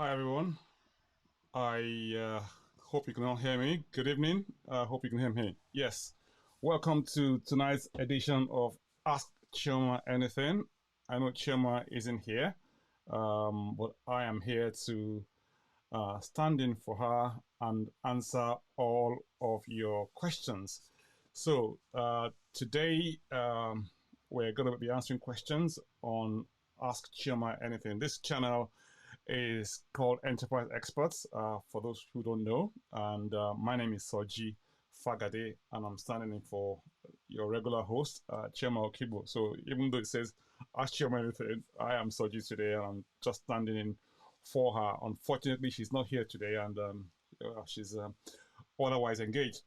Hi everyone. I hope you can all hear me. Good evening. I hope you can hear me. Yes. Welcome to tonight's edition of Ask Chioma Anything. I know Chioma isn't here, but I am here to stand in for her and answer all of your questions. So today we're going to be answering questions on Ask Chioma Anything. This channel is called Enterprise Experts, for those who don't know. And my name is Soji Fagade, and I'm standing in for your regular host, Chioma Okibo. So even though it says Ask Chioma Anything, I am Soji today, and I'm just standing in for her. Unfortunately, she's not here today, and she's otherwise engaged.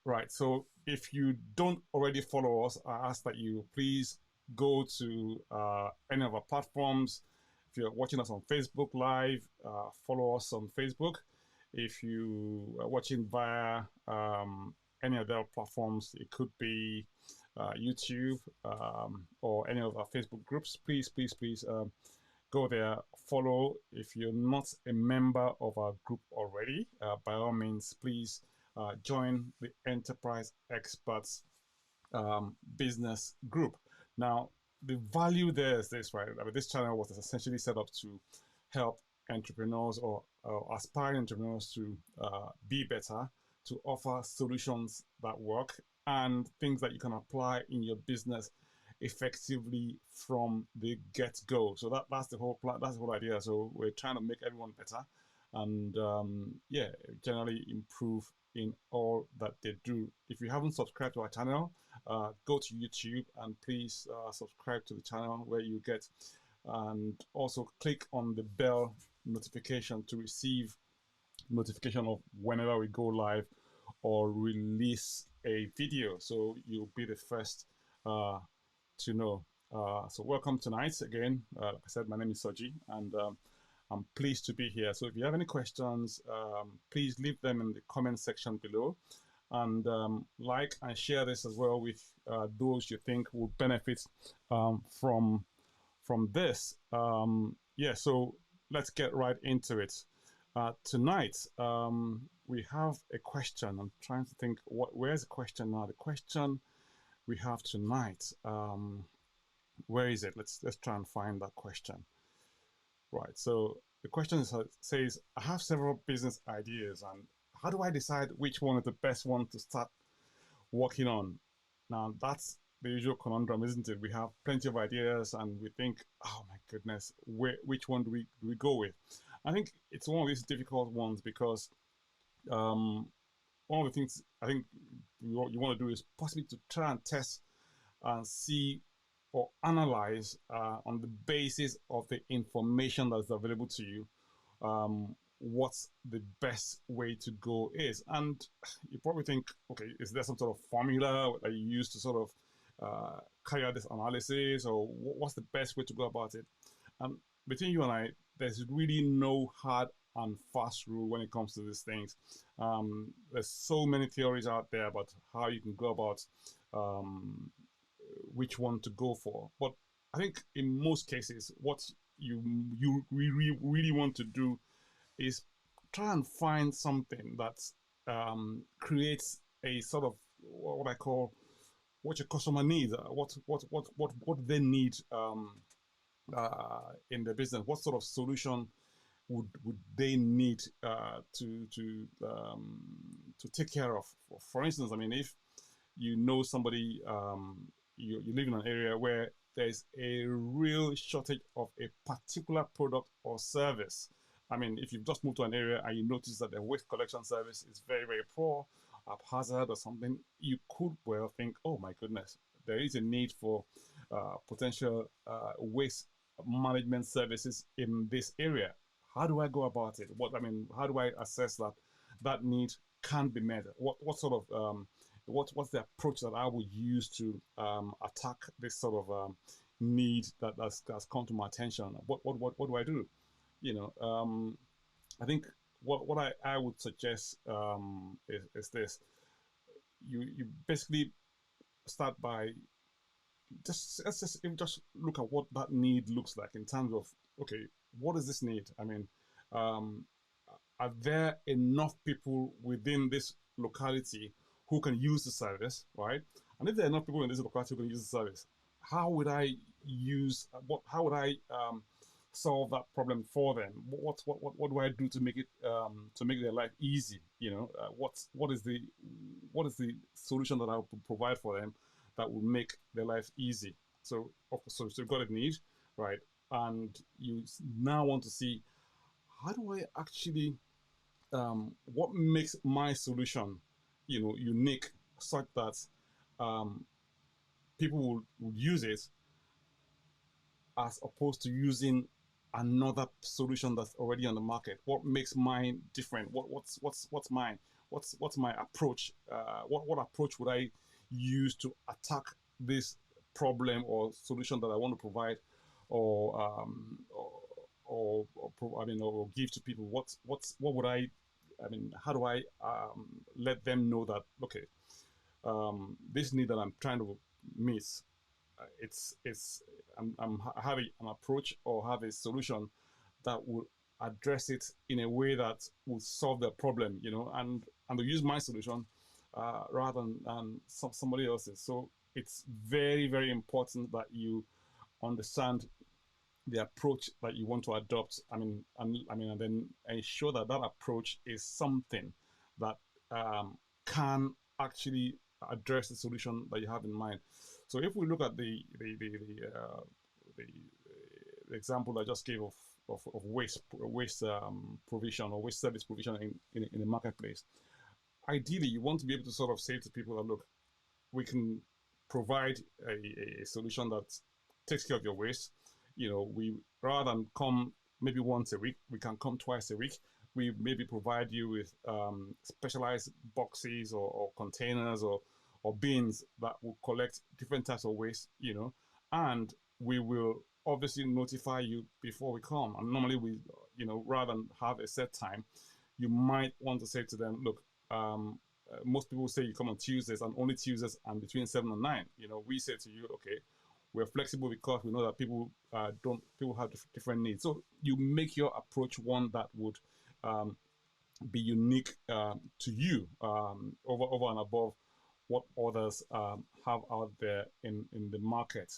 Right. So if you don't already follow us, I ask that you please go to any of our platforms. If you're watching us on Facebook Live, follow us on Facebook. If you are watching via any other platforms, it could be YouTube or any of our Facebook groups, please go there, follow. If you're not a member of our group already, by all means, please join the Enterprise Experts business group. Now, the value there is this, right? I mean, this channel was essentially set up to help entrepreneurs or aspiring entrepreneurs to be better, to offer solutions that work and things that you can apply in your business effectively from the get-go. So that's the whole plan, that's the whole idea. So we're trying to make everyone better and yeah, generally improve in all that they do. If you haven't subscribed to our channel, go to YouTube and please subscribe to the channel where you get, and also click on the bell notification to receive notification of whenever we go live or release a video, so you'll be the first to know. So welcome tonight again. Like I said, my name is Soji, and I'm pleased to be here. So if you have any questions, please leave them in the comment section below, and like and share this as well with those you think will benefit from this. Yeah, so let's get right into it. Tonight, we have a question. I'm trying to think, where's the question now? The question we have tonight, where is it? Let's try and find that question. Right, so the question says, I have several business ideas, and how do I decide which one is the best one to start working on? Now, that's the usual conundrum, isn't it? We have plenty of ideas and we think, oh my goodness, which one do we go with? I think it's one of these difficult ones because one of the things I think you want to do is possibly to try and test and see or analyze on the basis of the information that's available to you, what's the best way to go is. And you probably think, okay, is there some sort of formula that you use to sort of carry out this analysis, or what's the best way to go about it? And between you and I, there's really no hard and fast rule when it comes to these things. There's so many theories out there about how you can go about which one to go for. But I think in most cases, what you really want to do is try and find something that creates a sort of what I call what your customer needs, what they need in their business. What sort of solution would they need to take care of? For instance, I mean, if you know somebody, you live in an area where there's a real shortage of a particular product or service. I mean, if you've just moved to an area and you notice that the waste collection service is very poor, haphazard or something, you could well think, oh my goodness, there is a need for potential waste management services in this area. How do I go about it? How do I assess that that need can be met? What sort of what's the approach that I would use to attack this sort of need that's come to my attention? What do I do? I think what I would suggest is this: you basically start by let's just look at what that need looks like in terms of, okay, what is this need? I mean, um, are there enough people within this locality who can use the service, right? And if there are enough people in this locality who can use the service, how would I use what? How would I solve that problem for them? What do I do to make their life easy? What is the solution that I will provide for them that will make their life easy? So you've got a need, right? And you now want to see, how do I actually what makes my solution, unique, such that um, people will use it, as opposed to using another solution that's already on the market. What makes mine different? What's mine? What's my approach? What approach would I use to attack this problem or solution that I want to provide, or or give to people? What would I mean, how do I let them know that, okay, this need that I'm trying to meet, it's I have an approach or have a solution that will address it in a way that will solve the problem, and to use my solution rather than somebody else's. So it's very, very important that you understand the approach that you want to adopt. And then ensure that that approach is something that can actually address the solution that you have in mind. So if we look at the, the example I just gave of waste provision or waste service provision in the marketplace, ideally you want to be able to sort of say to people that, look, we can provide a solution that takes care of your waste. We, rather than come maybe once a week, we can come twice a week. We maybe provide you with specialized boxes or containers or bins that will collect different types of waste, and we will obviously notify you before we come. And normally rather than have a set time, you might want to say to them, look, most people say you come on Tuesdays, and only Tuesdays and between 7 and 9. We say to you, okay, we're flexible because we know that people have different needs. So you make your approach one that would be unique to you, over and above what others have out there in the market.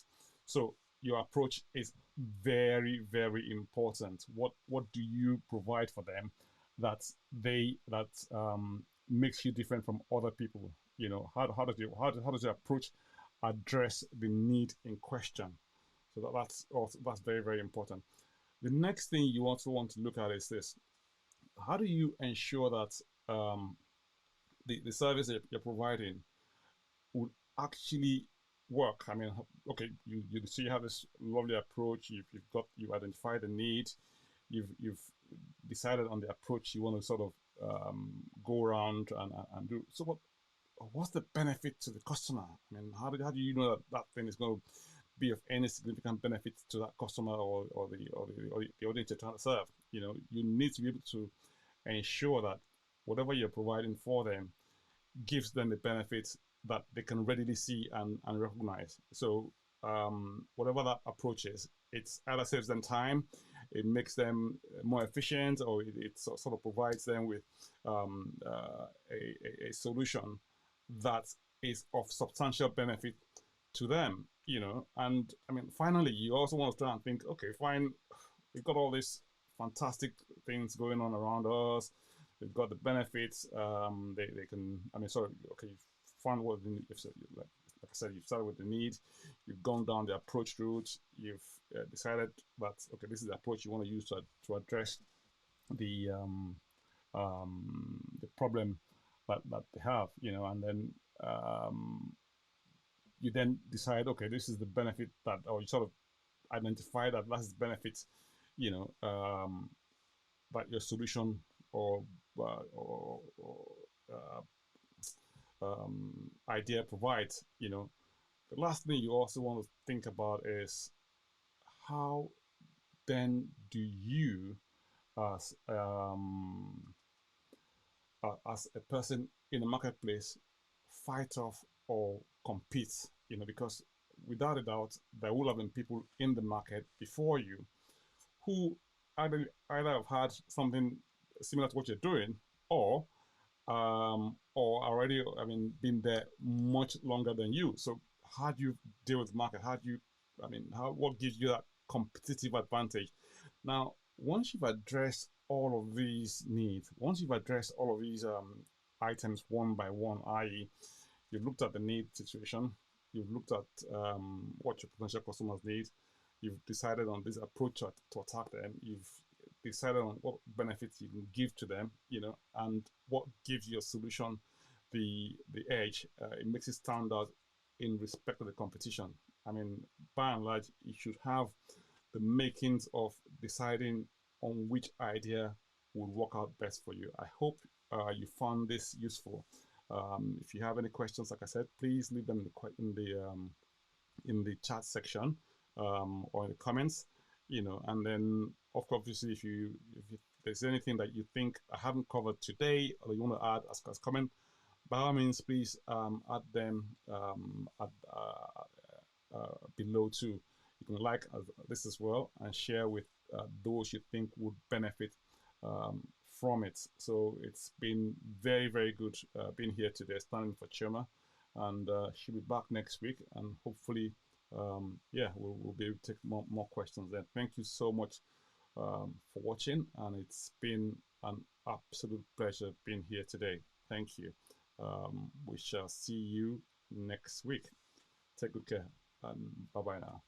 So your approach is very, very important. What do you provide for them that makes you different from other people? How does your approach address the need in question? So that's very, very important. The next thing you also want to look at is this: how do you ensure that the service that you're providing would actually work? I mean, okay, you see, you have this lovely approach. You've identified the need. You've decided on the approach you want to sort of go around and do. So what's the benefit to the customer? I mean, how do you know that that thing is going to be of any significant benefit to that customer or the audience you're trying to serve? You need to be able to ensure that whatever you're providing for them gives them the benefits that they can readily see and recognize. So whatever that approach is, it's either saves them time, it makes them more efficient, or it sort of provides them with a solution that is of substantial benefit to them. And I mean, finally, you also want to try and think, okay, fine, we've got all these fantastic things going on around us. They've got the benefits. They can. I mean, sorry. Okay, you've found what the need. Like I said, you've started with the need. You've gone down the approach route. You've decided that, okay, this is the approach you want to use to address the the problem that they have. And then you then decide, okay, this is the benefit that, or you sort of identify that that's the benefit, you know, that your solution or idea provides. The last thing you also want to think about is, how then do you, as as a person in the marketplace, fight off or compete? Because without a doubt, there will have been people in the market before you who either have had something similar to what you're doing, or already, I mean, been there much longer than you. So how do you deal with the market? How do you, I mean, what gives you that competitive advantage? Now, once you've addressed all of these needs, once you've addressed all of these items one by one, i.e., you've looked at the need situation, you've looked at what your potential customers need, you've decided on this approach to attack them, you've decided on what benefits you can give to them, and what gives your solution the edge. It makes it stand out in respect of the competition. I mean, by and large, you should have the makings of deciding on which idea will work out best for you. I hope you found this useful. If you have any questions, like I said, please leave them in the chat section, or in the comments. And then, of course, obviously, if there's anything that you think I haven't covered today or you want to add as comment, by all means, please add them below too. You can like this as well and share with those you think would benefit um, from it. So it's been very, very good being here today, standing for Chioma, and she'll be back next week, and hopefully, yeah, we'll be able to take more questions then. Thank you so much for watching, and it's been an absolute pleasure being here today. Thank you. We shall see you next week. Take good care, and bye bye now.